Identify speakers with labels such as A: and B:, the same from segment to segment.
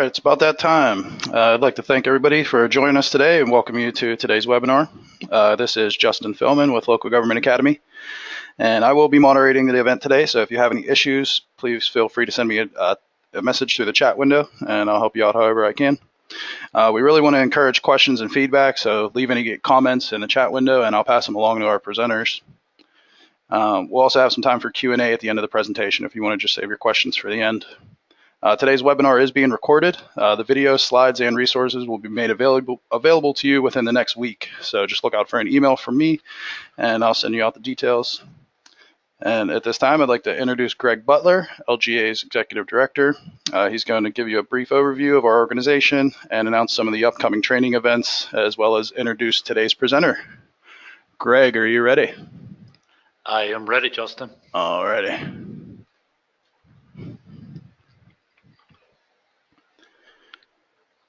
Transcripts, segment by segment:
A: it's about that time. I'd like to thank everybody for joining us today and welcome you to today's webinar. This is Justin Philman with Local Government Academy, and I will be moderating the event today. So if you have any issues, please feel free to send me a message through the chat window, and I'll help you out however I can. We really want to encourage questions and feedback, so leave any comments in the chat window, and I'll pass them along to our presenters. We'll also have some time for Q&A at the end of the presentation if you want to just save your questions for the end. Today's webinar is being recorded. The video, slides, and resources will be made available to you within the next week. So just look out for an email from me, and I'll send you out the details. And at this time, I'd like to introduce Greg Butler, LGA's Executive Director. He's going to give you a brief overview of our organization and announce some of the upcoming training events, as well as introduce today's presenter. Greg, are you ready?
B: I am ready, Justin.
A: All righty.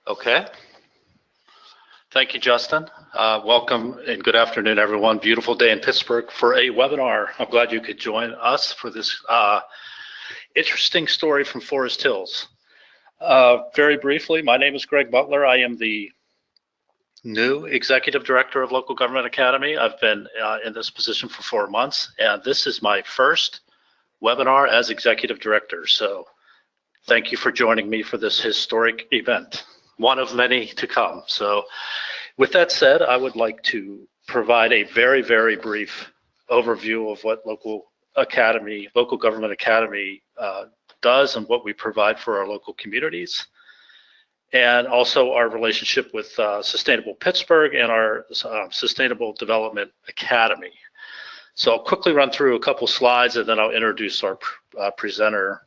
B: Okay. Thank you, Justin. Welcome and good afternoon, everyone. Beautiful day in Pittsburgh for a webinar. I'm glad you could join us for this interesting story from Forest Hills. Very briefly, my name is Greg Butler. I am the new Executive Director of Local Government Academy. I've been in this position for 4 months, and this is my first webinar as Executive Director. So thank you for joining me for this historic event. One of many to come. So with that said, I would like to provide a very, very brief overview of what Local Government Academy does and what we provide for our local communities, and also our relationship with Sustainable Pittsburgh and our Sustainable Development Academy. So I'll quickly run through a couple slides and then I'll introduce our presenter,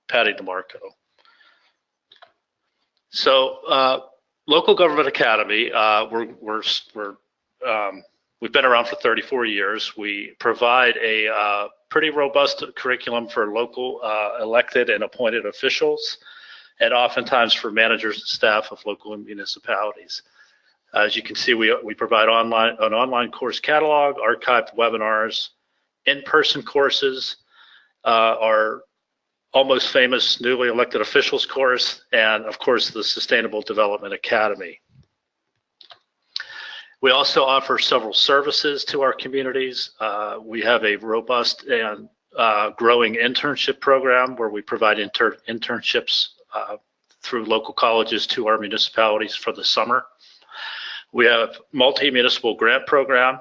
B: Patty DeMarco. So Local Government Academy, we've been around for 34 years. We provide a pretty robust curriculum for local elected and appointed officials, and oftentimes for managers and staff of local municipalities. As you can see, we provide an online course catalog, archived webinars, in-person courses, our almost famous newly elected officials course, and of course the Sustainable Development Academy. We also offer several services to our communities. We have a robust and growing internship program where we provide internships through local colleges to our municipalities for the summer. We have multi-municipal grant program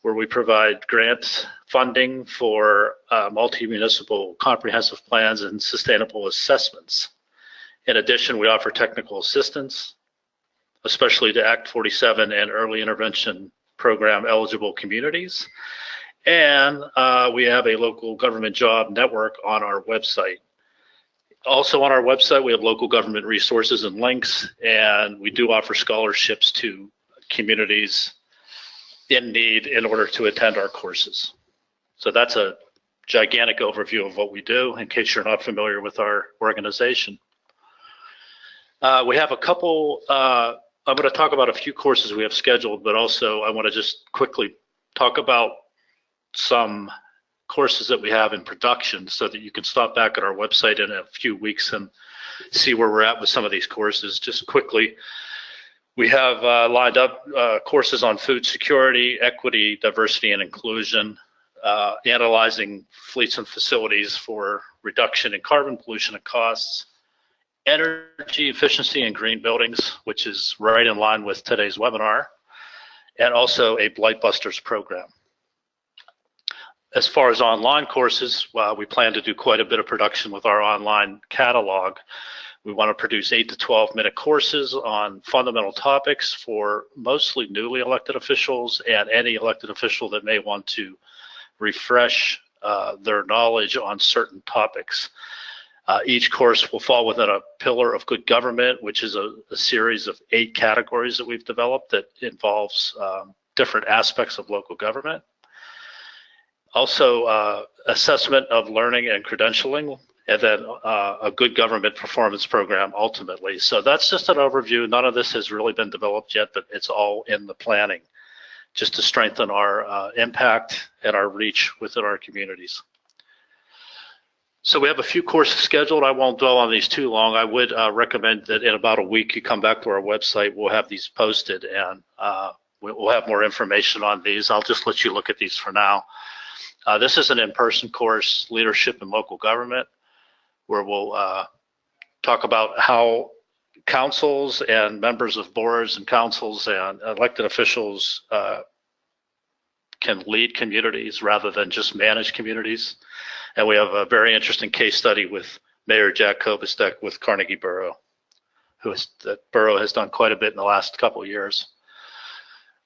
B: where we provide grant funding for multi-municipal comprehensive plans and sustainable assessments. In addition, we offer technical assistance, especially to Act 47 and early intervention program eligible communities. And we have a local government job network on our website. Also on our website, we have local government resources and links, and we do offer scholarships to communities in need in order to attend our courses. So that's a gigantic overview of what we do in case you're not familiar with our organization. We have a couple, I'm going to talk about a few courses we have scheduled, but also I want to just quickly talk about some courses that we have in production so that you can stop back at our website in a few weeks and see where we're at with some of these courses. Just quickly, we have lined up courses on food security, equity, diversity, and inclusion, analyzing fleets and facilities for reduction in carbon pollution and costs, energy efficiency and green buildings, which is right in line with today's webinar, and also a Blight Busters program. As far as online courses, we plan to do quite a bit of production with our online catalog. We want to produce 8 to 12-minute courses on fundamental topics for mostly newly elected officials and any elected official that may want to refresh their knowledge on certain topics. Each course will fall within a pillar of good government, which is a series of 8 categories that we've developed that involves different aspects of local government. Also, assessment of learning and credentialing, and then a good government performance program ultimately. So that's just an overview. None of this has really been developed yet, but it's all in the planning just to strengthen our impact and our reach within our communities. So we have a few courses scheduled. I won't dwell on these too long. I would recommend that in about a week you come back to our website. We'll have these posted, and we'll have more information on these. I'll just let you look at these for now. This is an in-person course, Leadership in Local Government, where we'll talk about how councils and members of boards and councils and elected officials can lead communities rather than just manage communities. And we have a very interesting case study with Mayor Jack Kobustek with Carnegie Borough, that borough has done quite a bit in the last couple of years.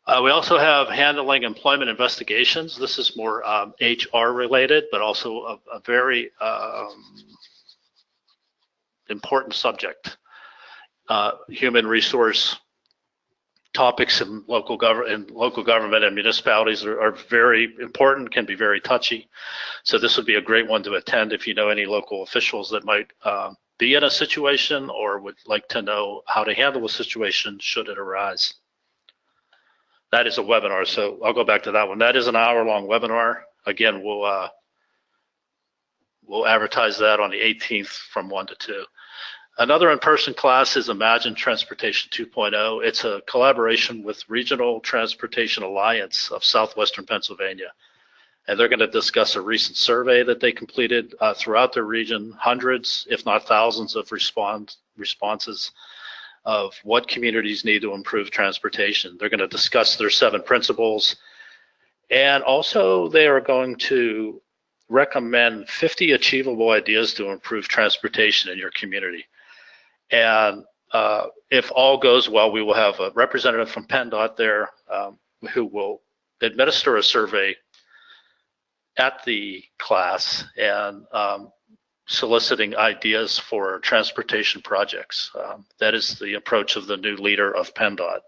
B: We also have handling employment investigations. This is more HR related, but also a very important subject. Human resource topics in local government and municipalities are very important, can be very touchy. So this would be a great one to attend if you know any local officials that might be in a situation or would like to know how to handle a situation should it arise. That is a webinar, so I'll go back to that one. That is an hour-long webinar. Again, we'll advertise that on the 18th from 1 to 2. Another in-person class is Imagine Transportation 2.0. It's a collaboration with Regional Transportation Alliance of Southwestern Pennsylvania. And they're going to discuss a recent survey that they completed throughout their region, hundreds, if not thousands of responses of what communities need to improve transportation. They're going to discuss their 7 principles. And also they are going to recommend 50 achievable ideas to improve transportation in your community. And if all goes well, we will have a representative from PennDOT there who will administer a survey at the class and soliciting ideas for transportation projects. That is the approach of the new leader of PennDOT.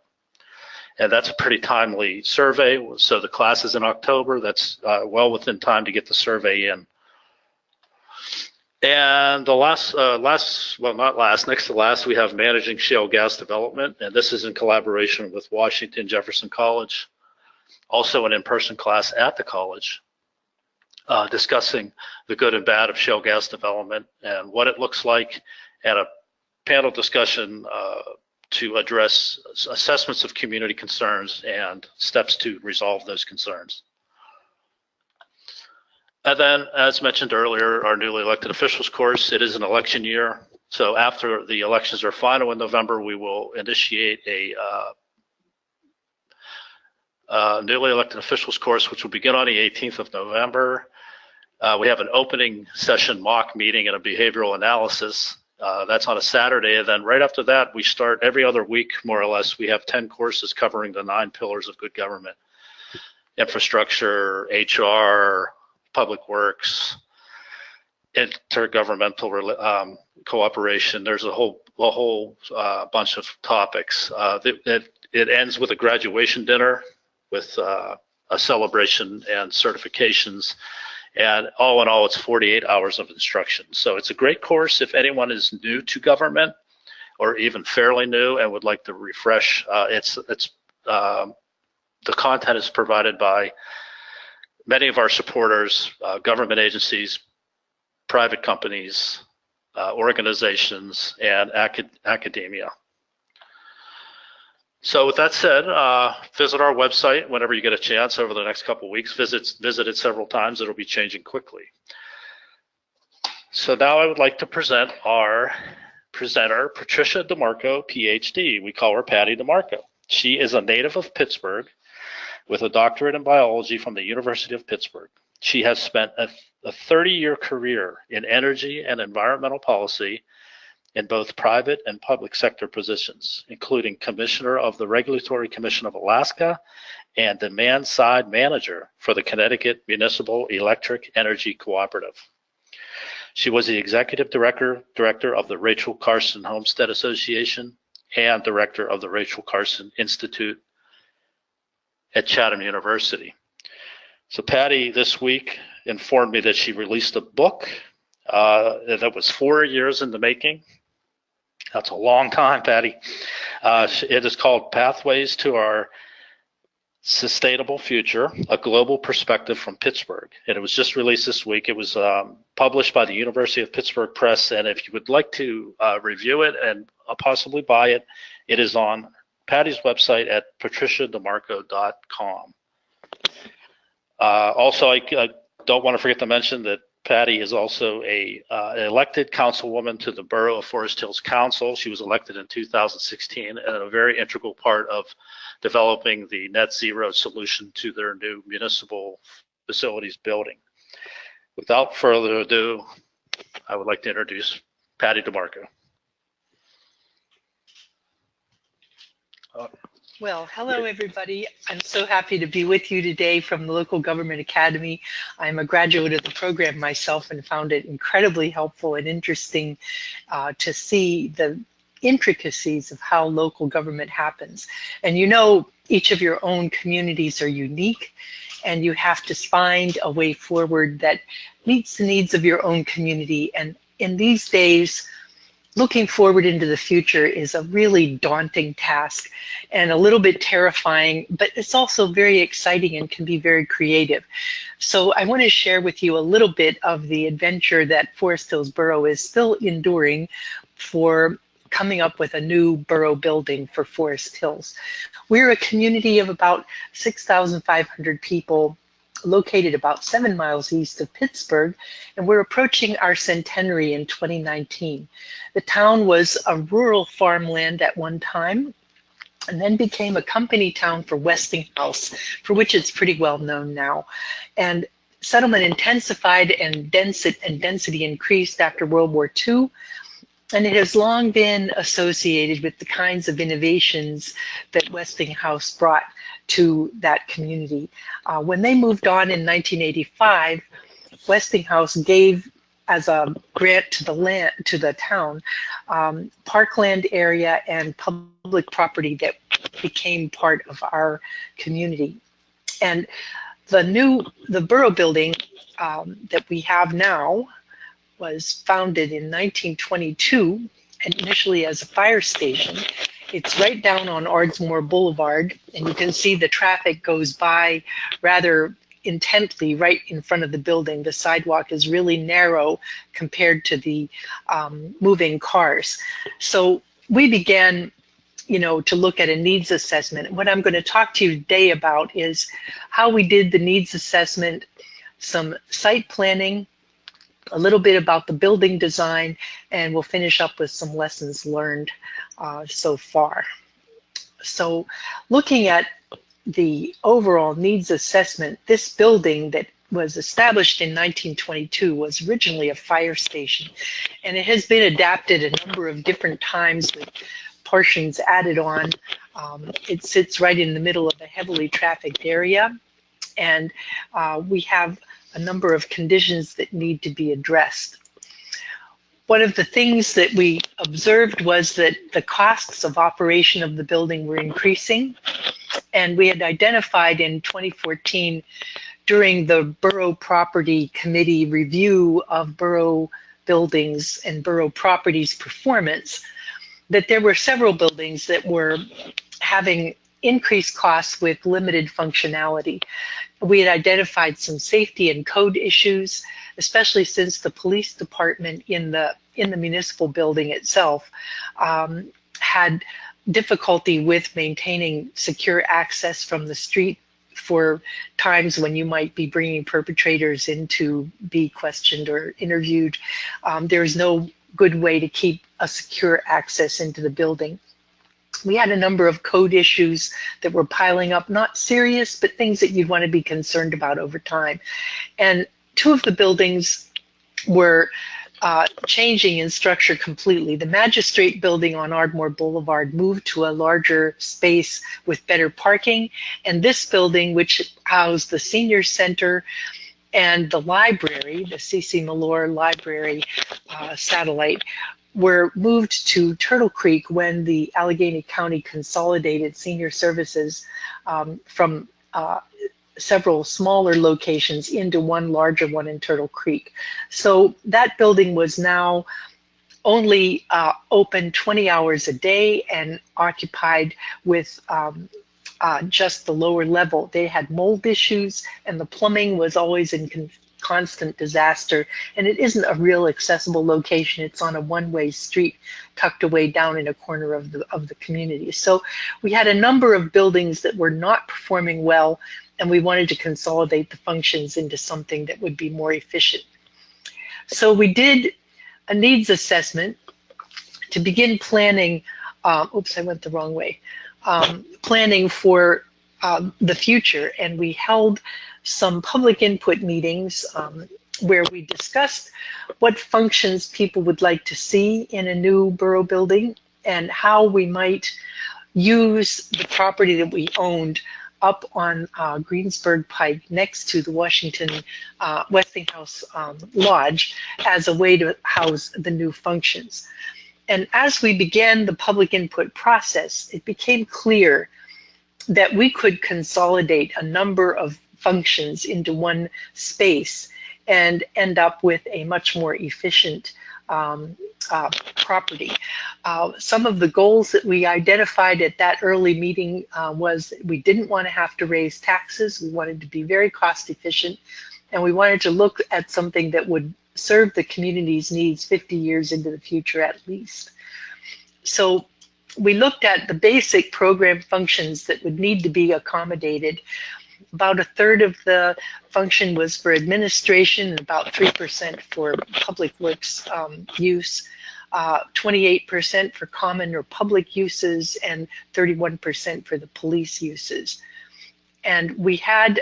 B: And that's a pretty timely survey. So the class is in October. That's well within time to get the survey in. And the next to last, we have Managing Shale Gas Development. And this is in collaboration with Washington Jefferson College, also an in-person class at the college, discussing the good and bad of shale gas development and what it looks like, and a panel discussion to address assessments of community concerns and steps to resolve those concerns. And then, as mentioned earlier, our newly elected officials course, it is an election year. So after the elections are final in November, we will initiate a newly elected officials course, which will begin on the 18th of November. We have an opening session mock meeting and a behavioral analysis. That's on a Saturday. And then right after that, we start every other week, more or less. We have 10 courses covering the 9 pillars of good government: infrastructure, HR, public works, intergovernmental cooperation. There's a whole bunch of topics. It ends with a graduation dinner with a celebration and certifications. And all in all, it's 48 hours of instruction. So it's a great course if anyone is new to government or even fairly new and would like to refresh. The content is provided by many of our supporters, government agencies, private companies, organizations, and academia. So with that said, visit our website whenever you get a chance over the next couple of weeks. Visit it several times. It'll be changing quickly. So now I would like to present our presenter, Patricia DeMarco, PhD. We call her Patty DeMarco. She is a native of Pittsburgh with a doctorate in biology from the University of Pittsburgh. She has spent a 30-year career in energy and environmental policy in both private and public sector positions, including Commissioner of the Regulatory Commission of Alaska and Demand-Side Manager for the Connecticut Municipal Electric Energy Cooperative. She was the Executive Director of the Rachel Carson Homestead Association and Director of the Rachel Carson Institute at Chatham University. So Patty this week informed me that she released a book that was 4 years in the making. That's a long time, Patty. It is called Pathways to Our Sustainable Future, A Global Perspective from Pittsburgh. And it was just released this week. It was published by the University of Pittsburgh Press. And if you would like to review it and possibly buy it, it is on Patty's website at patriciademarco.com. Also, I don't want to forget to mention that Patty is also an elected councilwoman to the Borough of Forest Hills Council. She was elected in 2016 and a very integral part of developing the net zero solution to their new municipal facilities building. Without further ado, I would like to introduce Patty DeMarco.
C: Well, hello, everybody. I'm so happy to be with you today from the Local Government Academy. I'm a graduate of the program myself and found it incredibly helpful and interesting to see the intricacies of how local government happens. And you know, each of your own communities are unique, and you have to find a way forward that meets the needs of your own community. And in these days, looking forward into the future is a really daunting task and a little bit terrifying, but it's also very exciting and can be very creative. So I want to share with you a little bit of the adventure that Forest Hills Borough is still enduring for coming up with a new borough building for Forest Hills. We're a community of about 6,500 people located about 7 miles east of Pittsburgh, and we're approaching our centenary in 2019. The town was a rural farmland at one time, and then became a company town for Westinghouse, for which it's pretty well known now. And settlement intensified and density increased after World War II, and it has long been associated with the kinds of innovations that Westinghouse brought to that community. When they moved on in 1985, Westinghouse gave as a grant to the town parkland area and public property that became part of our community. And the borough building that we have now was founded in 1922 and initially as a fire station. It's right down on Ardmore Boulevard, and you can see the traffic goes by rather intently right in front of the building. The sidewalk is really narrow compared to the moving cars. So we began, to look at a needs assessment. What I'm going to talk to you today about is how we did the needs assessment, some site planning, a little bit about the building design, and we'll finish up with some lessons learned so far. So looking at the overall needs assessment, this building that was established in 1922 was originally a fire station, and it has been adapted a number of different times with portions added on. It sits right in the middle of a heavily trafficked area, and we have a number of conditions that need to be addressed. One of the things that we observed was that the costs of operation of the building were increasing, and we had identified in 2014 during the Borough Property Committee review of borough buildings and borough properties performance that there were several buildings that were having increased costs with limited functionality. We had identified some safety and code issues, especially since the police department in the municipal building itself had difficulty with maintaining secure access from the street for times when you might be bringing perpetrators in to be questioned or interviewed. There's no good way to keep a secure access into the building. We had a number of code issues that were piling up, not serious, but things that you'd want to be concerned about over time. And two of the buildings were changing in structure completely. The Magistrate building on Ardmore Boulevard moved to a larger space with better parking, and this building, which housed the senior center and the library, the C.C. Malore Library satellite, were moved to Turtle Creek when the Allegheny County consolidated senior services from several smaller locations into one larger one in Turtle Creek. So that building was now only open 20 hours a day and occupied with just the lower level. They had mold issues, and the plumbing was always in constant disaster. And it isn't a real accessible location. It's on a one-way street tucked away down in a corner of the community. So we had a number of buildings that were not performing well, and we wanted to consolidate the functions into something that would be more efficient. So we did a needs assessment to begin planning. Oops, I went the wrong way. Planning for the future, and we held some public input meetings where we discussed what functions people would like to see in a new borough building and how we might use the property that we owned up on Greensburg Pike next to the Westinghouse Lodge as a way to house the new functions. And as we began the public input process, it became clear that we could consolidate a number of functions into one space and end up with a much more efficient property. Some of the goals that we identified at that early meeting was that we didn't want to have to raise taxes. We wanted to be very cost efficient, and we wanted to look at something that would serve the community's needs 50 years into the future at least. So we looked at the basic program functions that would need to be accommodated. About a third of the function was for administration and about 3% for public works use, 28% for common or public uses, and 31% for the police uses. And we had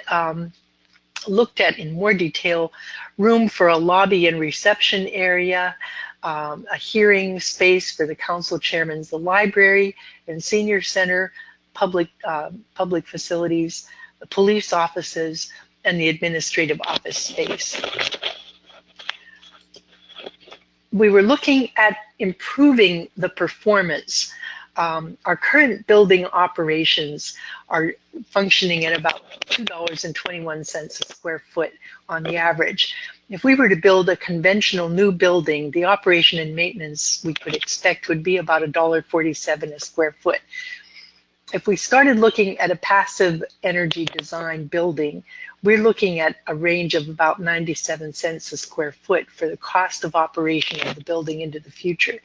C: looked at in more detail room for a lobby and reception area, a hearing space for the council chairmans, the library and senior center, public facilities, the police offices, and the administrative office space. We were looking at improving the performance. Our current building operations are functioning at about $2.21 a square foot on the average. If we were to build a conventional new building, the operation and maintenance we could expect would be about $1.47 a square foot. If we started looking at a passive energy design building, we're looking at a range of about 97 cents a square foot for the cost of operation of the building into the future.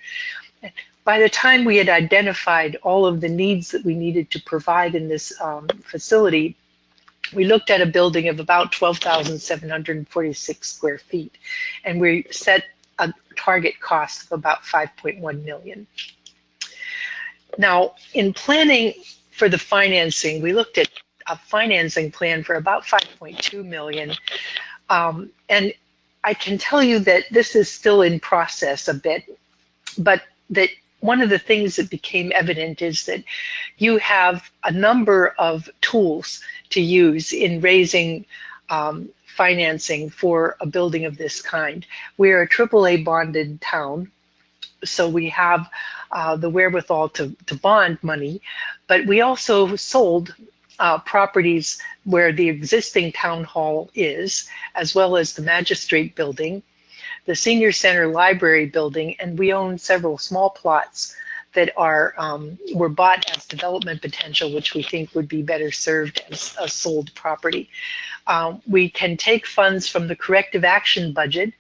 C: By the time we had identified all of the needs that we needed to provide in this facility, we looked at a building of about 12,746 square feet, and we set a target cost of about $5.1 million. Now, in planning for the financing, we looked at a financing plan for about $5.2 million. And I can tell you that this is still in process a bit, but that one of the things that became evident is that you have a number of tools to use in raising financing for a building of this kind. We're a AAA bonded town, so we have the wherewithal to bond money, but we also sold properties where the existing town hall is, as well as the magistrate building, the senior center library building, and we own several small plots that were bought as development potential, which we think would be better served as a sold property. We can take funds from the corrective action budget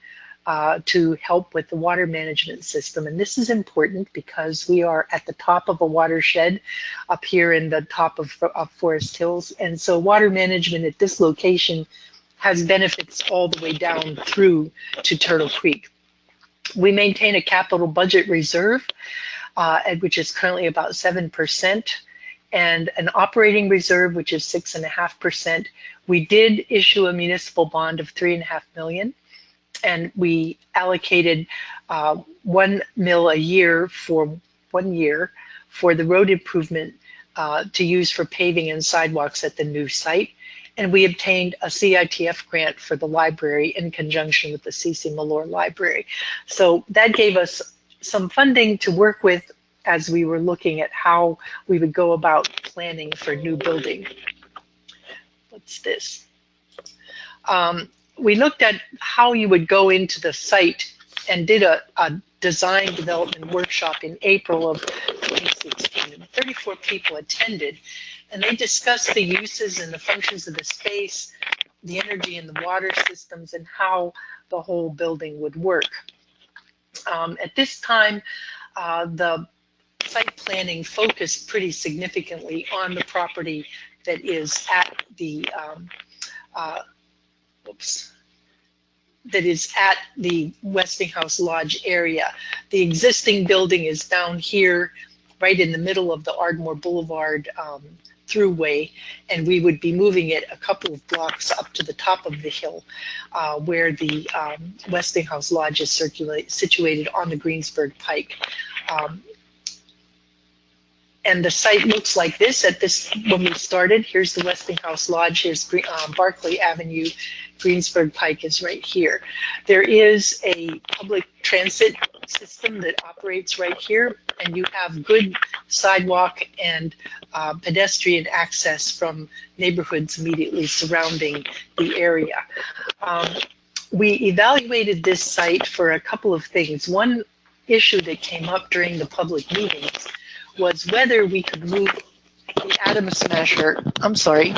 C: to help with the water management system. And this is important because we are at the top of a watershed up here in the top of Forest Hills. And so water management at this location has benefits all the way down through to Turtle Creek. We maintain a capital budget reserve, which is currently about 7%, and an operating reserve, which is 6.5%. We did issue a municipal bond of $3.5 million. And we allocated $1 million a year for 1 year for the road improvement to use for paving and sidewalks at the new site. And we obtained a CITF grant for the library in conjunction with the C.C. Mallour Library. So that gave us some funding to work with as we were looking at how we would go about planning for a new building. What's this? We looked at how you would go into the site and did a design development workshop in April of 2016. And 34 people attended. and they discussed the uses and the functions of the space, the energy and the water systems, and how the whole building would work. At this time, the site planning focused pretty significantly on the property that is at the Westinghouse Lodge area. The existing building is down here, right in the middle of the Ardmore Boulevard throughway, and we would be moving it a couple of blocks up to the top of the hill where the Westinghouse Lodge is situated on the Greensburg Pike. And the site looks like this when we started. Here's the Westinghouse Lodge. Here's Barclay Avenue. Greensburg Pike is right here. There is a public transit system that operates right here, and you have good sidewalk and pedestrian access from neighborhoods immediately surrounding the area. We evaluated this site for a couple of things. One issue that came up during the public meetings was whether we could move the atom smasher. I'm sorry.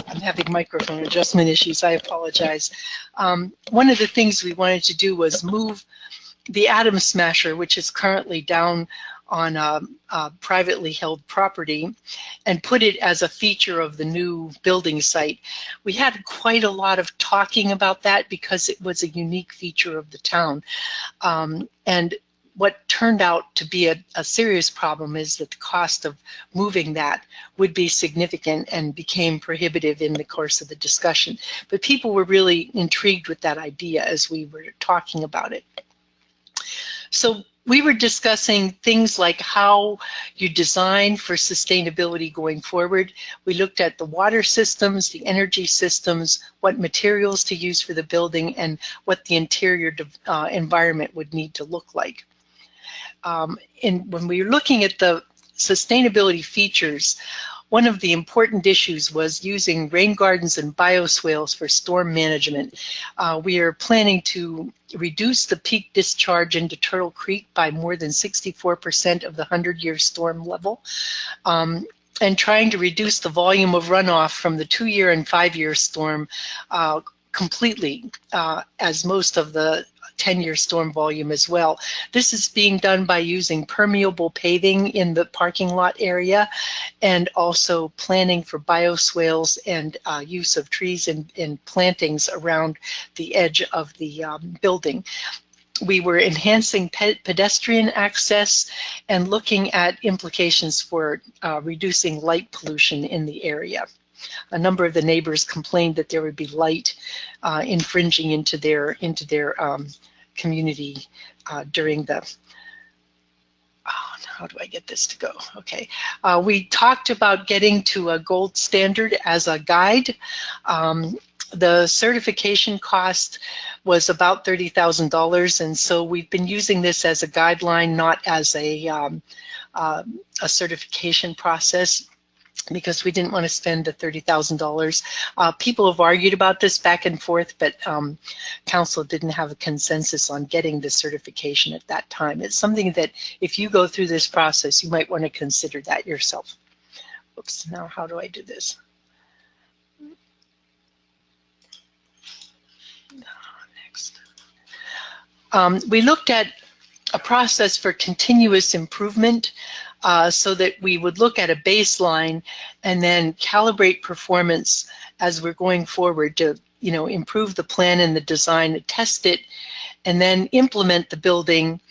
C: I'm having microphone adjustment issues. I apologize. One of the things we wanted to do was move the atom smasher, which is currently down on a privately held property, and put it as a feature of the new building site. We had quite a lot of talking about that because it was a unique feature of the town. And what turned out to be a serious problem is that the cost of moving that would be significant and became prohibitive in the course of the discussion. But people were really intrigued with that idea as we were talking about it. So we were discussing things like how you design for sustainability going forward. We looked at the water systems, the energy systems, what materials to use for the building, and what the interior environment would need to look like. When we were looking at the sustainability features, one of the important issues was using rain gardens and bioswales for storm management. We are planning to reduce the peak discharge into Turtle Creek by more than 64% of the 100-year storm level, and trying to reduce the volume of runoff from the 2-year and 5-year storm completely, as most of the 10-year storm volume as well. This is being done by using permeable paving in the parking lot area, and also planning for bioswales and use of trees and plantings around the edge of the building. We were enhancing pedestrian access and looking at implications for reducing light pollution in the area. A number of the neighbors complained that there would be light infringing into their community during the, how do I get this to go? Okay. We talked about getting to a gold standard as a guide. The certification cost was about $30,000, and so we've been using this as a guideline, not as a certification process, because we didn't want to spend the $30,000. People have argued about this back and forth, but council didn't have a consensus on getting the certification at that time. It's something that if you go through this process, you might want to consider that yourself. Oops, now how do I do this? Next. We looked at a process for continuous improvement, so that we would look at a baseline and then calibrate performance as we're going forward to, improve the plan and the design, test it, and then implement the building,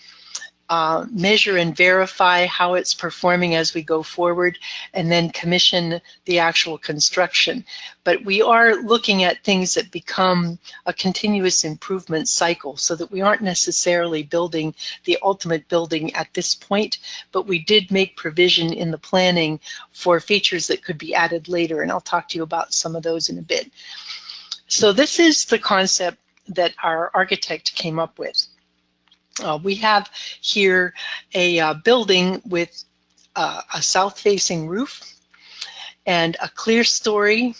C: measure and verify how it's performing as we go forward, and then commission the actual construction. But we are looking at things that become a continuous improvement cycle, so that we aren't necessarily building the ultimate building at this point, but we did make provision in the planning for features that could be added later, and I'll talk to you about some of those in a bit. So this is the concept that our architect came up with. We have here a building with a south-facing roof and a clear story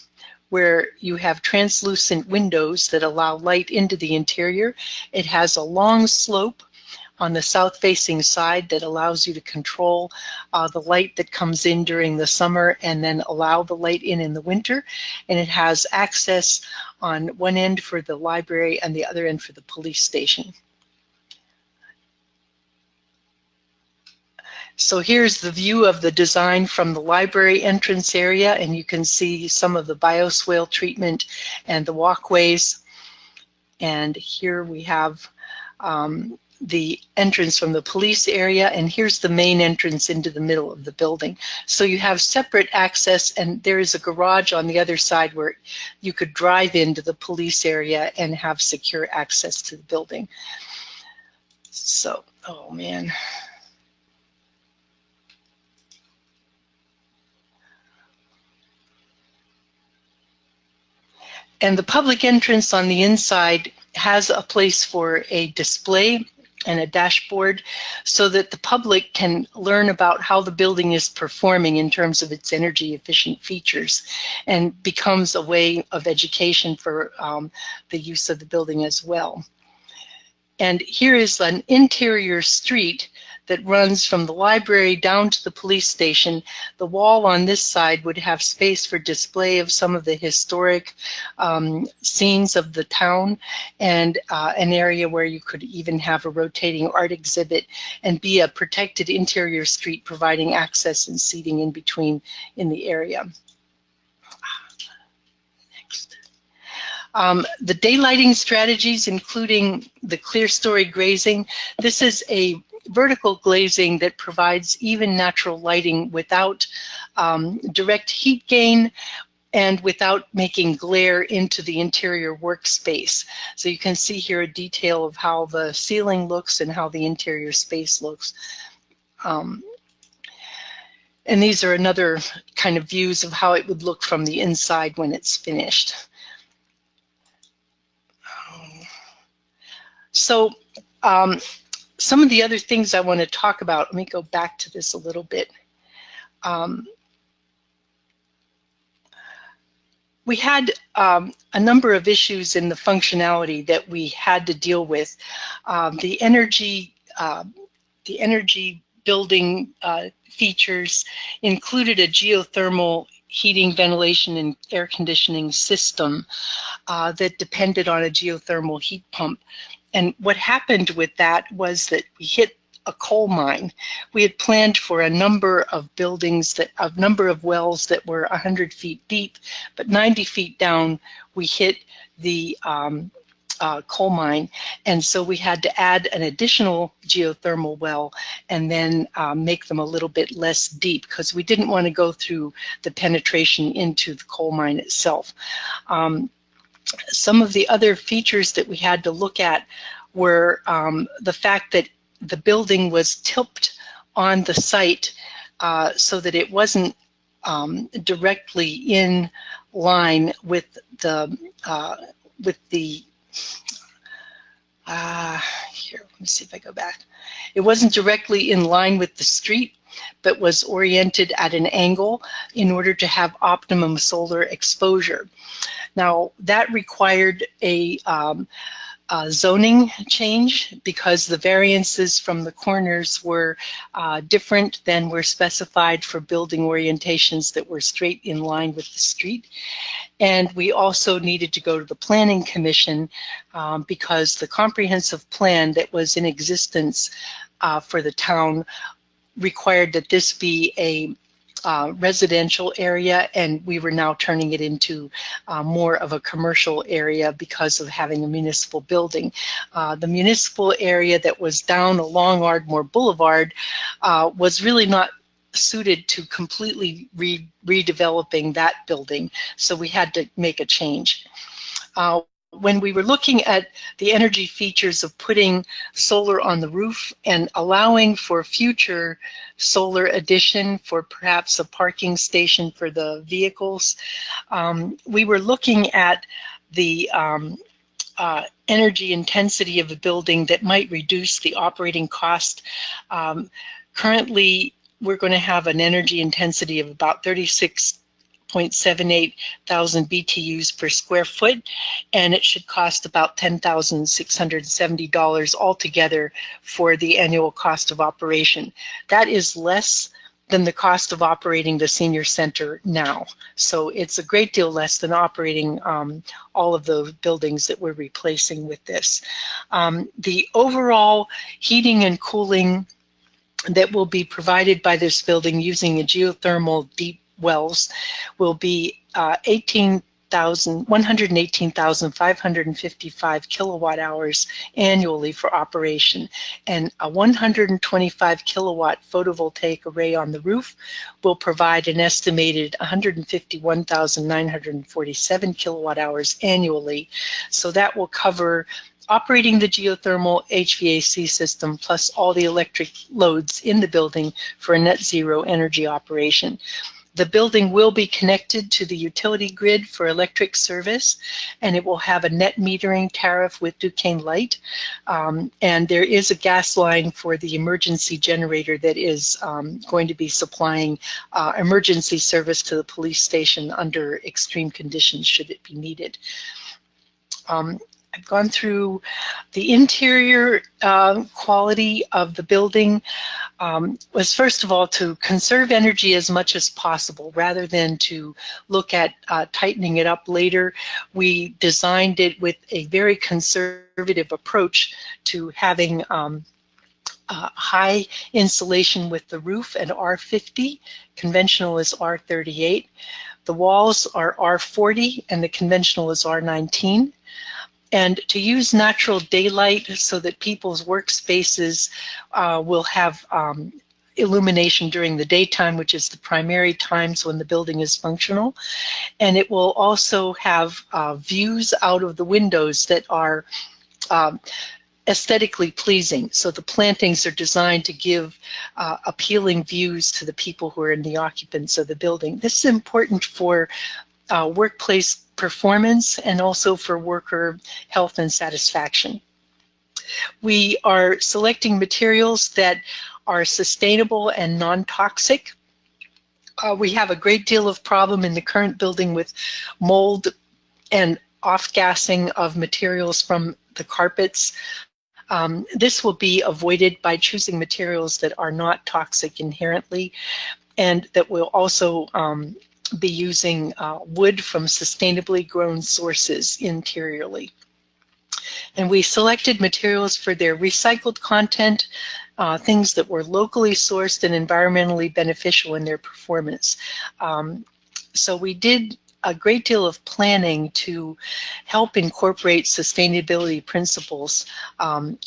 C: where you have translucent windows that allow light into the interior. It has a long slope on the south-facing side that allows you to control the light that comes in during the summer and then allow the light in the winter. And it has access on one end for the library and the other end for the police station. So here's the view of the design from the library entrance area, and you can see some of the bioswale treatment and the walkways. And here we have the entrance from the police area, and here's the main entrance into the middle of the building. So you have separate access, and there is a garage on the other side where you could drive into the police area and have secure access to the building. So, oh man. And the public entrance on the inside has a place for a display and a dashboard so that the public can learn about how the building is performing in terms of its energy efficient features, and becomes a way of education for the use of the building as well. And here is an interior street that runs from the library down to the police station. The wall on this side would have space for display of some of the historic scenes of the town, and an area where you could even have a rotating art exhibit and be a protected interior street providing access and seating in between in the area. The daylighting strategies, including the clear story glazing. This is a vertical glazing that provides even natural lighting without direct heat gain and without making glare into the interior workspace. So you can see here a detail of how the ceiling looks and how the interior space looks. And these are another kind of views of how it would look from the inside when it's finished. So some of the other things I want to talk about, let me go back to this a little bit. We had a number of issues in the functionality that we had to deal with. The energy building features included a geothermal heating, ventilation, and air conditioning system that depended on a geothermal heat pump. And what happened with that was that we hit a coal mine. We had planned for a number of buildings, a number of wells that were 100 feet deep, but 90 feet down we hit the coal mine, and so we had to add an additional geothermal well and then make them a little bit less deep because we didn't want to go through the penetration into the coal mine itself. Some of the other features that we had to look at were the fact that the building was tipped on the site so that it wasn't directly in line with the here, let me see if I go back. It wasn't directly in line with the street, but was oriented at an angle in order to have optimum solar exposure. Now, that required a zoning change because the variances from the corners were different than were specified for building orientations that were straight in line with the street. And we also needed to go to the Planning Commission because the comprehensive plan that was in existence for the town required that this be a residential area, and we were now turning it into more of a commercial area because of having a municipal building. The municipal area that was down along Ardmore Boulevard was really not suited to completely redeveloping that building, so we had to make a change. When we were looking at the energy features of putting solar on the roof and allowing for future solar addition for perhaps a parking station for the vehicles, we were looking at the energy intensity of a building that might reduce the operating cost. Currently, we're going to have an energy intensity of about 36 0.78 thousand BTUs per square foot, and it should cost about $10,670 altogether for the annual cost of operation. That is less than the cost of operating the senior center now. So it's a great deal less than operating all of the buildings that we're replacing with this. The overall heating and cooling that will be provided by this building using a geothermal deep wells will be 118,555 kilowatt hours annually for operation, and a 125 kilowatt photovoltaic array on the roof will provide an estimated 151,947 kilowatt hours annually. So that will cover operating the geothermal HVAC system plus all the electric loads in the building for a net zero energy operation. The building will be connected to the utility grid for electric service, and it will have a net metering tariff with Duquesne Light. And there is a gas line for the emergency generator that is going to be supplying emergency service to the police station under extreme conditions should it be needed. I've gone through the interior quality of the building. Was first of all to conserve energy as much as possible rather than to look at tightening it up later. We designed it with a very conservative approach to having high insulation with the roof at R50, conventional is R38. The walls are R40 and the conventional is R19. And to use natural daylight so that people's workspaces will have illumination during the daytime, which is the primary times when the building is functional. And it will also have views out of the windows that are aesthetically pleasing. So the plantings are designed to give appealing views to the people who are in the occupants of the building. This is important for workplace performance and also for worker health and satisfaction. We are selecting materials that are sustainable and non-toxic. We have a great deal of problem in the current building with mold and off-gassing of materials from the carpets. This will be avoided by choosing materials that are not toxic inherently, and that will also be using wood from sustainably grown sources interiorly. And we selected materials for their recycled content, things that were locally sourced and environmentally beneficial in their performance. So we did a great deal of planning to help incorporate sustainability principles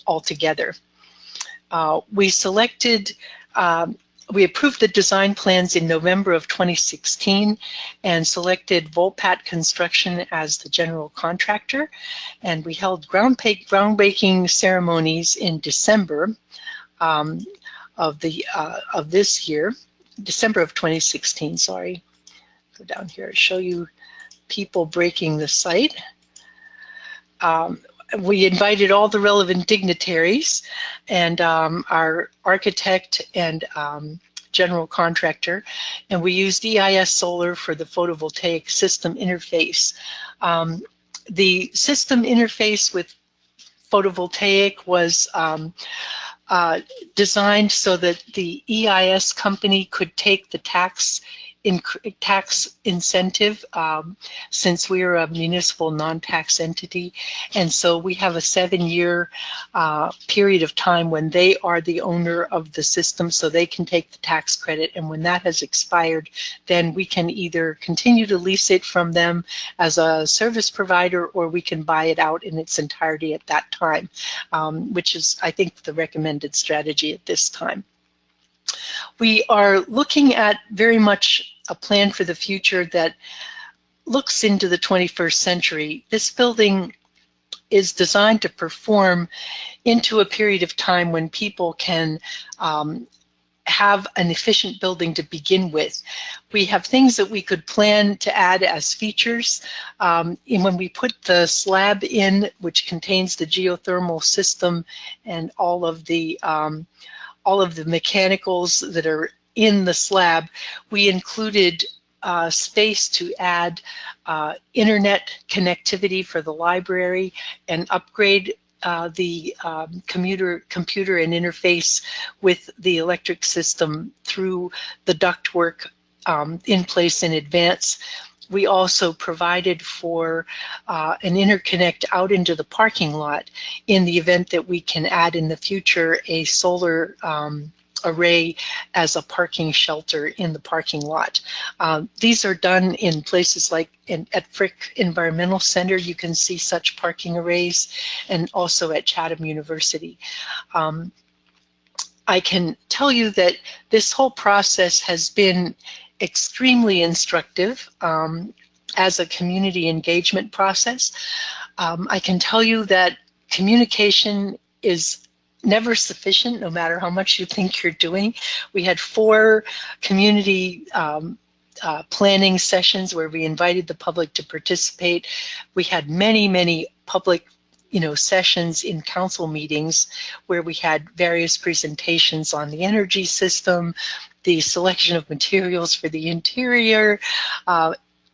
C: altogether. We approved the design plans in November of 2016 and selected Volpat Construction as the general contractor. And we held groundbreaking ceremonies in December of this year, December of 2016, sorry. Go down here and show you people breaking the site. We invited all the relevant dignitaries and our architect and general contractor, and we used EIS Solar for the photovoltaic system interface. The system interface with photovoltaic was designed so that the EIS company could take the tax incentive since we are a municipal non-tax entity, and so we have a 7-year period of time when they are the owner of the system, so they can take the tax credit, and when that has expired, then we can either continue to lease it from them as a service provider, or we can buy it out in its entirety at that time, which is, I think, the recommended strategy at this time. We are looking at very much a plan for the future that looks into the 21st century. This building is designed to perform into a period of time when people can have an efficient building to begin with. We have things that we could plan to add as features. And when we put the slab in, which contains the geothermal system and all of the mechanicals that are in the slab, we included space to add internet connectivity for the library and upgrade the computer and interface with the electric system through the ductwork in place in advance. We also provided for an interconnect out into the parking lot in the event that we can add in the future a solar array as a parking shelter in the parking lot. These are done in places like at Frick Environmental Center. You can see such parking arrays, and also at Chatham University. I can tell you that this whole process has been extremely instructive as a community engagement process. I can tell you that communication is never sufficient, no matter how much you think you're doing. We had 4 community planning sessions where we invited the public to participate. We had many public sessions in council meetings where we had various presentations on the energy system, the selection of materials for the interior,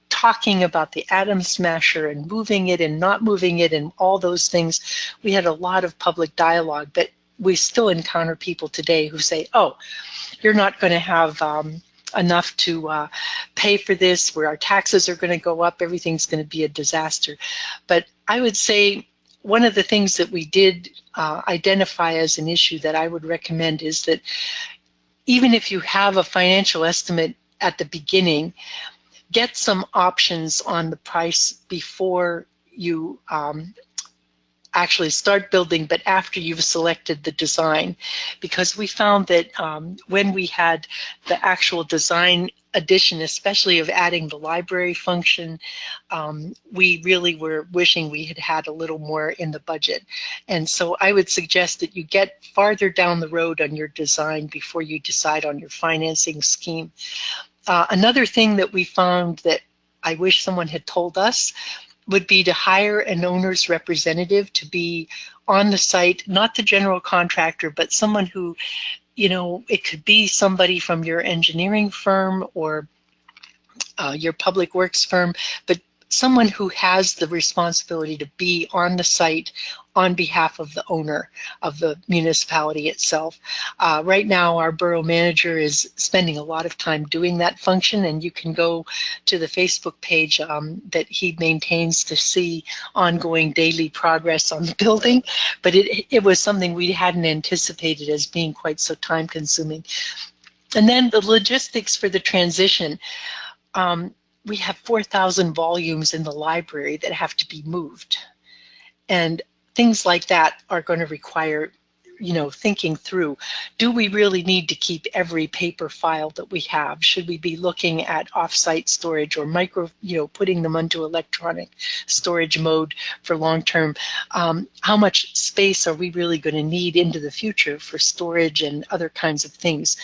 C: talking about the atom smasher and moving it and not moving it and all those things. We had a lot of public dialogue, but we still encounter people today who say, oh, you're not going to have enough to pay for this, where our taxes are going to go up, everything's going to be a disaster. But I would say one of the things that we did identify as an issue that I would recommend is that even if you have a financial estimate at the beginning, get some options on the price before you actually start building, but after you've selected the design. Because we found that when we had the actual design addition, especially of adding the library function, we really were wishing we had had a little more in the budget. And so I would suggest that you get farther down the road on your design before you decide on your financing scheme. Another thing that we found that I wish someone had told us would be to hire an owner's representative to be on the site, not the general contractor, but someone who, it could be somebody from your engineering firm or your public works firm, but someone who has the responsibility to be on the site on behalf of the owner of the municipality itself. Right now, our borough manager is spending a lot of time doing that function, and you can go to the Facebook page that he maintains to see ongoing daily progress on the building. But it was something we hadn't anticipated as being quite so time consuming. And then the logistics for the transition. We have 4,000 volumes in the library that have to be moved. And things like that are going to require, thinking through. Do we really need to keep every paper file that we have? Should we be looking at off-site storage or putting them onto electronic storage mode for long-term? How much space are we really going to need into the future for storage and other kinds of things?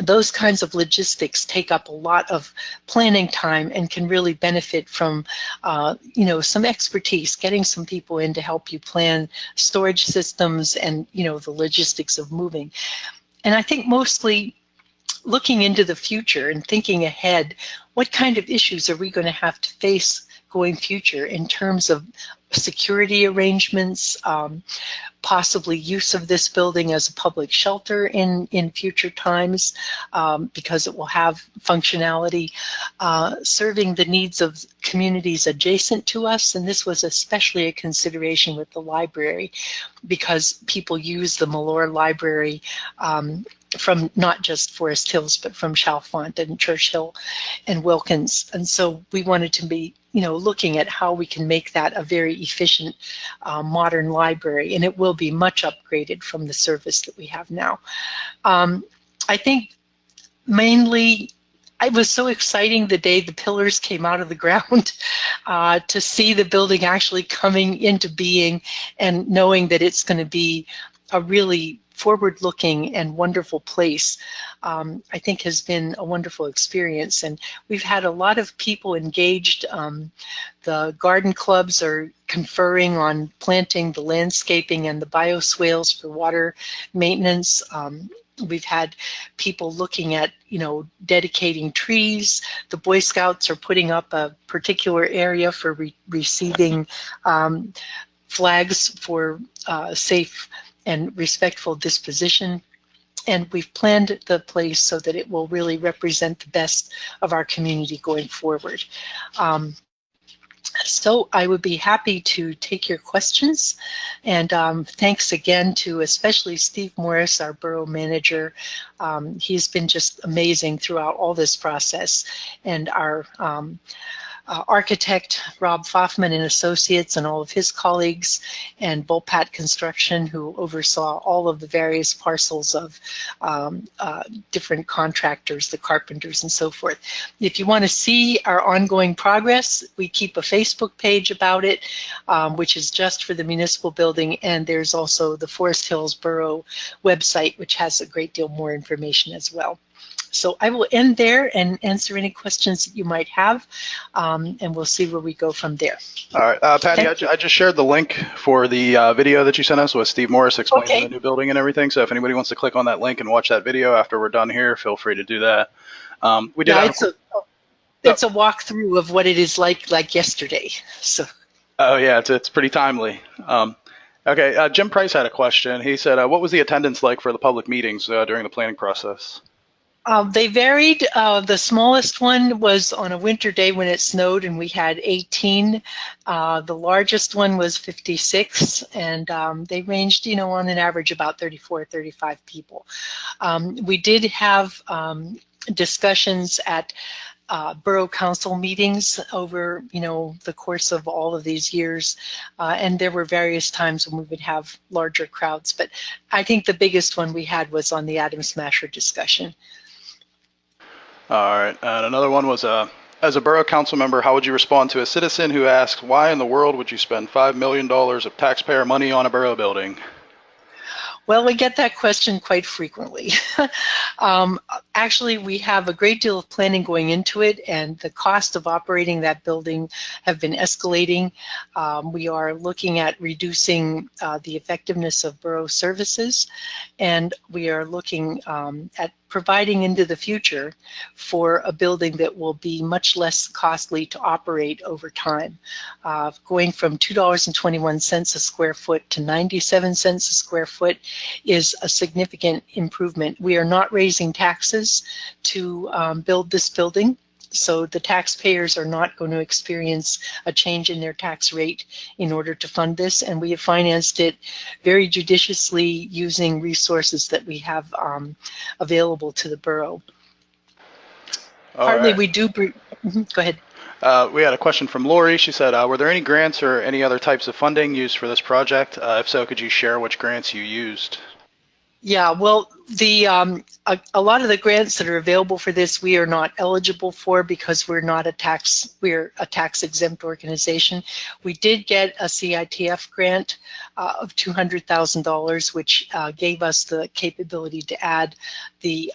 C: Those kinds of logistics take up a lot of planning time and can really benefit from, some expertise, getting some people in to help you plan storage systems and, the logistics of moving. And I think mostly looking into the future and thinking ahead, what kind of issues are we going to have to face going future in terms of security arrangements, possibly use of this building as a public shelter in future times because it will have functionality, serving the needs of communities adjacent to us. And this was especially a consideration with the library because people use the Malore Library from not just Forest Hills, but from Chalfont and Churchill and Wilkins. And so we wanted to be looking at how we can make that a very efficient modern library, and it will be much upgraded from the service that we have now. I think mainly it was so exciting the day the pillars came out of the ground to see the building actually coming into being and knowing that it's going to be a really forward-looking and wonderful place, I think has been a wonderful experience. And we've had a lot of people engaged. The garden clubs are conferring on planting the landscaping and the bioswales for water maintenance. We've had people looking at, dedicating trees. The Boy Scouts are putting up a particular area for receiving flags for safe and respectful disposition. And we've planned the place so that it will really represent the best of our community going forward. So I would be happy to take your questions. And thanks again to especially Steve Morris, our borough manager. He's been just amazing throughout all this process. And our architect, Rob Foffman and Associates, and all of his colleagues, and Bullpat Construction, who oversaw all of the various parcels of different contractors, the carpenters and so forth. If you want to see our ongoing progress, we keep a Facebook page about it, which is just for the municipal building, and there's also the Forest Hills Borough website, which has a great deal more information as well. So I will end there and answer any questions that you might have, and we'll see where we go from there.
A: All right, Patty, I just shared the link for the video that you sent us with Steve Morris explaining the new building and everything. So if anybody wants to click on that link and watch that video after we're done here, feel free to do that. We did.
C: Yeah, it's a walkthrough of what it is like yesterday. So.
A: Oh yeah, it's pretty timely. Okay, Jim Price had a question. He said, "What was the attendance like for the public meetings during the planning process?"
C: They varied. The smallest one was on a winter day when it snowed, and we had 18. The largest one was 56, and they ranged, on an average about 34, 35 people. We did have discussions at borough council meetings over, the course of all of these years, and there were various times when we would have larger crowds. But I think the biggest one we had was on the Atom Smasher discussion.
A: All right, and another one was, as a borough council member, how would you respond to a citizen who asked, why in the world would you spend $5 million of taxpayer money on a borough building?
C: Well, we get that question quite frequently. Actually, we have a great deal of planning going into it, and the cost of operating that building have been escalating. We are looking at reducing the effectiveness of borough services, and we are looking at providing into the future for a building that will be much less costly to operate over time. Going from $2.21 a square foot to 97 cents a square foot is a significant improvement. We are not raising taxes to build this building, so the taxpayers are not going to experience a change in their tax rate in order to fund this, and we have financed it very judiciously using resources that we have available to the borough. Partly we do, go ahead.
A: We had a question from Lori. She said, were there any grants or any other types of funding used for this project? If so, could you share which grants you used?
C: Yeah, well, a lot of the grants that are available for this we are not eligible for because we're a tax exempt organization. We did get a CITF grant of $200,000, which gave us the capability to add the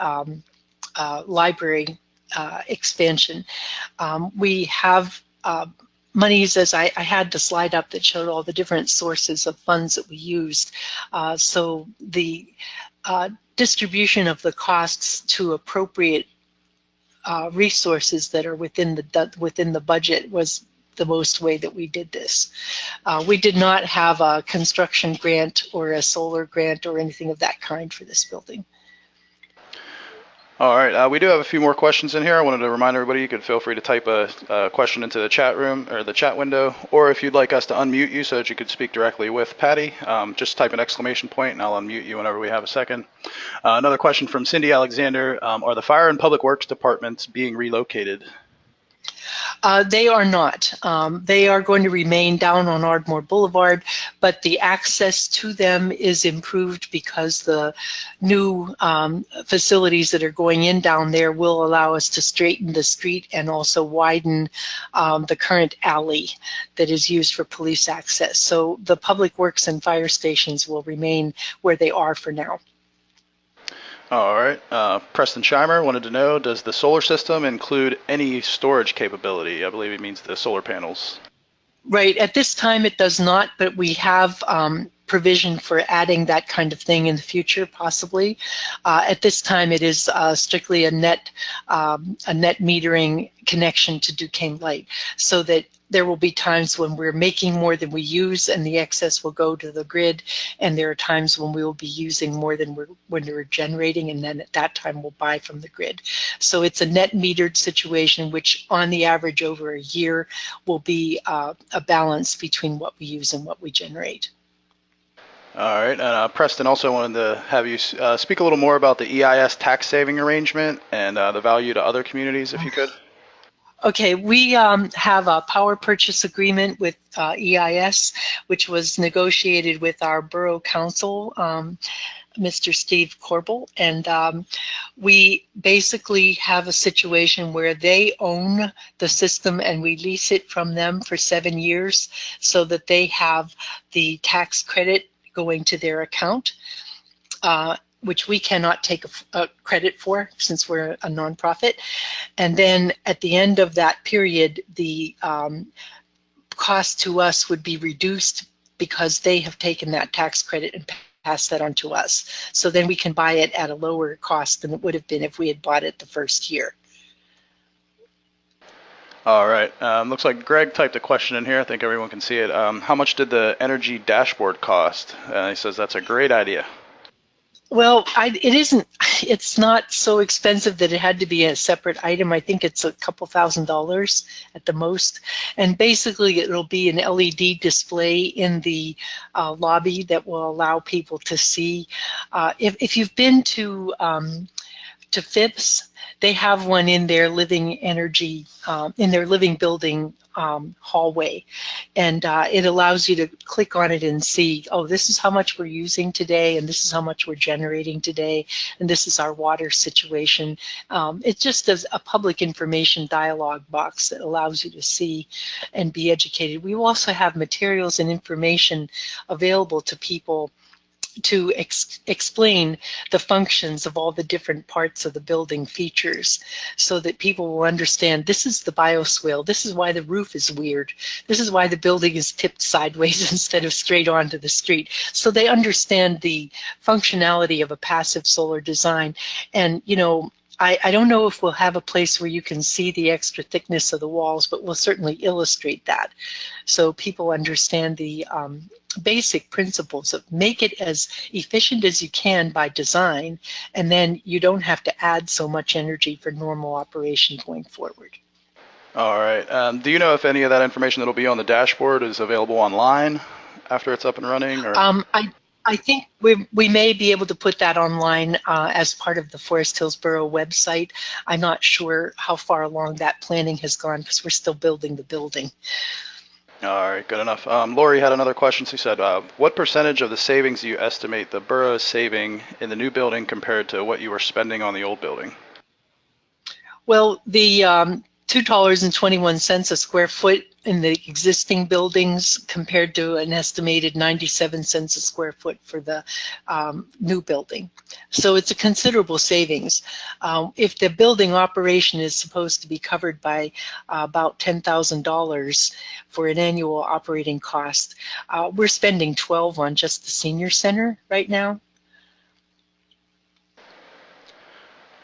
C: library expansion. We have monies, as I had the slide up that showed all the different sources of funds that we used. So the distribution of the costs to appropriate resources that are within the budget was the most way that we did this. We did not have a construction grant or a solar grant or anything of that kind for this building.
A: All right, we do have a few more questions in here. I wanted to remind everybody you could feel free to type a question into the chat room or the chat window, or if you'd like us to unmute you so that you could speak directly with Patty, just type an exclamation point and I'll unmute you whenever we have a second. Another question from Cindy Alexander, are the fire and public works departments being relocated?
C: They are not. They are going to remain down on Ardmore Boulevard, but the access to them is improved because the new facilities that are going in down there will allow us to straighten the street and also widen the current alley that is used for police access. So the public works and fire stations will remain where they are for now.
A: All right. Preston Scheimer wanted to know, does the solar system include any storage capability? I believe he means the solar panels.
C: Right. At this time, it does not, but we have provision for adding that kind of thing in the future, possibly. At this time, it is strictly a net metering connection to Duquesne Light, so that there will be times when we're making more than we use and the excess will go to the grid, and there are times when we will be using more than we're generating, and then at that time we'll buy from the grid. So it's a net metered situation, which on the average over a year will be a balance between what we use and what we generate.
A: All right, and Preston, also wanted to have you speak a little more about the EIS tax saving arrangement and the value to other communities, if you could.
C: Okay, we have a power purchase agreement with EIS, which was negotiated with our borough council, Mr. Steve Corbel, and we basically have a situation where they own the system and we lease it from them for 7 years so that they have the tax credit going to their account, which we cannot take a credit for since we're a nonprofit. And then at the end of that period, the cost to us would be reduced because they have taken that tax credit and passed that on to us. So then we can buy it at a lower cost than it would have been if we had bought it the first year.
A: All right. Looks like Greg typed a question in here. I think everyone can see it. How much did the energy dashboard cost? He says that's a great idea.
C: Well, it's not so expensive that it had to be a separate item. I think it's a couple $1,000s at the most. And basically it'll be an LED display in the lobby that will allow people to see. If you've been to FIPS, they have one in their living energy, in their living building hallway, and it allows you to click on it and see, oh, this is how much we're using today, and this is how much we're generating today, and this is our water situation. It just does a public information dialogue box that allows you to see and be educated. We also have materials and information available to people to explain the functions of all the different parts of the building features so that people will understand this is the bioswale, this is why the roof is weird, this is why the building is tipped sideways instead of straight onto the street. So they understand the functionality of a passive solar design. And you know, I don't know if we'll have a place where you can see the extra thickness of the walls, but we'll certainly illustrate that so people understand the basic principles of make it as efficient as you can by design, and then you don't have to add so much energy for normal operation going forward.
A: All right. Do you know if any of that information that'll be on the dashboard is available online after it's up and running? Or?
C: I think we may be able to put that online as part of the Forest Hills Borough website. I'm not sure how far along that planning has gone because we're still building the building.
A: All right, good enough. Lori had another question. She said, what percentage of the savings do you estimate the borough is saving in the new building compared to what you were spending on the old building?
C: Well, the $2.21 a square foot in the existing buildings compared to an estimated 97 cents a square foot for the new building. So it's a considerable savings. If the building operation is supposed to be covered by about $10,000 for an annual operating cost, we're spending 12 on just the senior center right now.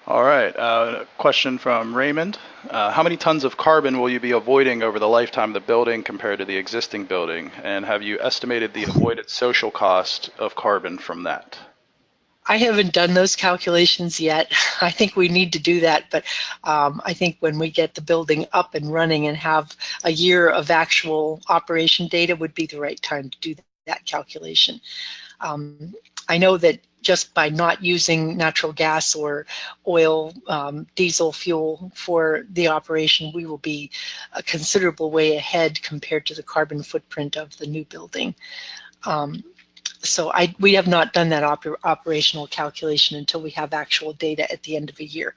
A: All right, question from Raymond. How many tons of carbon will you be avoiding over the lifetime of the building compared to the existing building? And have you estimated the avoided social cost of carbon from that?
C: I haven't done those calculations yet. I think we need to do that, but I think when we get the building up and running and have a year of actual operation data would be the right time to do that calculation. I know that just by not using natural gas or oil, diesel fuel for the operation, we will be a considerable way ahead compared to the carbon footprint of the new building. So we have not done that operational calculation until we have actual data at the end of a year.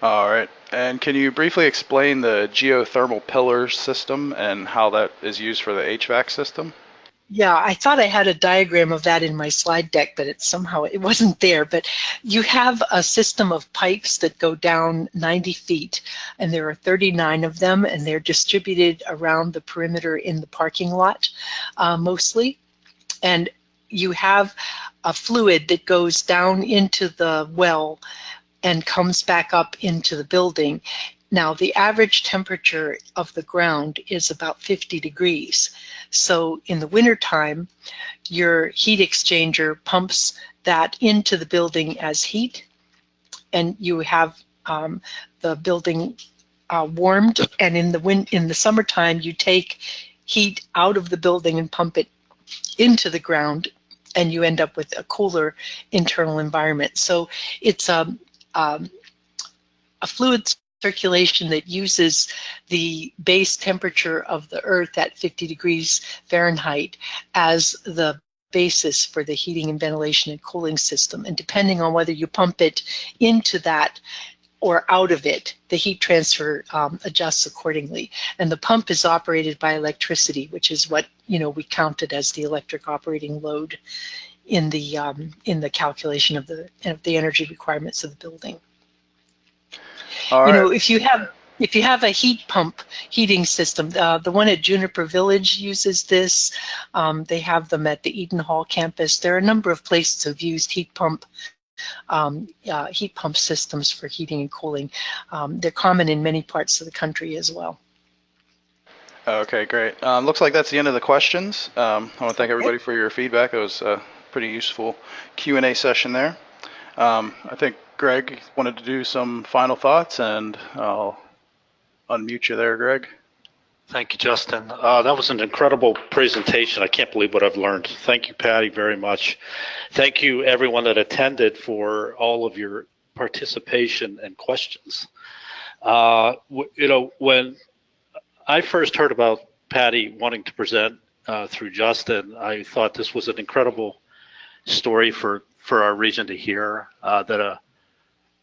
A: All right, and can you briefly explain the geothermal pillar system and how that is used for the HVAC system?
C: Yeah, I thought I had a diagram of that in my slide deck, but it wasn't there. But you have a system of pipes that go down 90 feet, and there are 39 of them, and they're distributed around the perimeter in the parking lot, mostly. and you have a fluid that goes down into the well and comes back up into the building. Now, the average temperature of the ground is about 50 degrees. So in the wintertime, your heat exchanger pumps that into the building as heat, and you have the building warmed. And in the summertime, you take heat out of the building and pump it into the ground, and you end up with a cooler internal environment. So it's a fluid circulation that uses the base temperature of the Earth at 50 degrees Fahrenheit as the basis for the heating and ventilation and cooling system. And depending on whether you pump it into that or out of it, the heat transfer adjusts accordingly. And the pump is operated by electricity, which is what we counted as the electric operating load in the calculation of the energy requirements of the building.
A: All right.
C: If you have a heat pump heating system, the one at Juniper Village uses this. They have them at the Eden Hall campus. There are a number of places who've used heat pump systems for heating and cooling. They're common in many parts of the country as well.
A: Okay, great. Looks like that's the end of the questions. I want to thank everybody for your feedback. It was a pretty useful Q&A session there. I think Greg wanted to do some final thoughts, and I'll unmute you there, Greg.
B: Thank you, Justin. That was an incredible presentation. I can't believe what I've learned. Thank you, Patty, very much. Thank you, everyone that attended, for all of your participation and questions. When I first heard about Patty wanting to present through Justin, I thought this was an incredible story for our region to hear, that a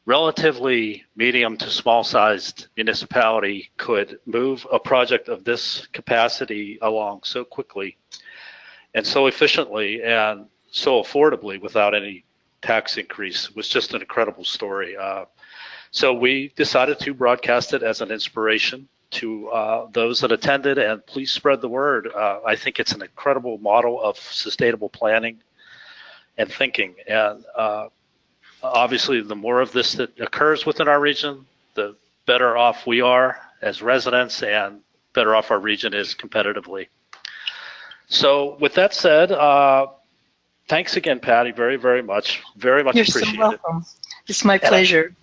B: relatively medium to small-sized municipality could move a project of this capacity along so quickly and so efficiently and so affordably without any tax increase. It was just an incredible story. So we decided to broadcast it as an inspiration to those that attended, and please spread the word. I think it's an incredible model of sustainable planning and thinking, and obviously the more of this that occurs within our region, the better off we are as residents and better off our region is competitively. So with that said, thanks again, Patty, very, very much. Very much appreciated.
C: You're so welcome. It's my pleasure.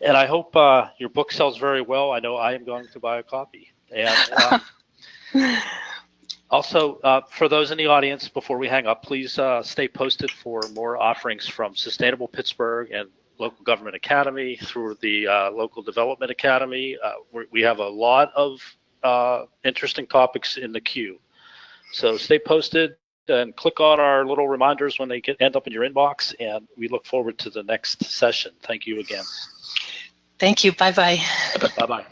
B: And I hope your book sells very well. I know I am going to buy a copy. And also, for those in the audience, before we hang up, please stay posted for more offerings from Sustainable Pittsburgh and Local Government Academy through the Local Development Academy. We have a lot of interesting topics in the queue. So stay posted and click on our little reminders when they end up in your inbox, and we look forward to the next session. Thank you again.
C: Thank you. Bye-bye.
B: Bye-bye.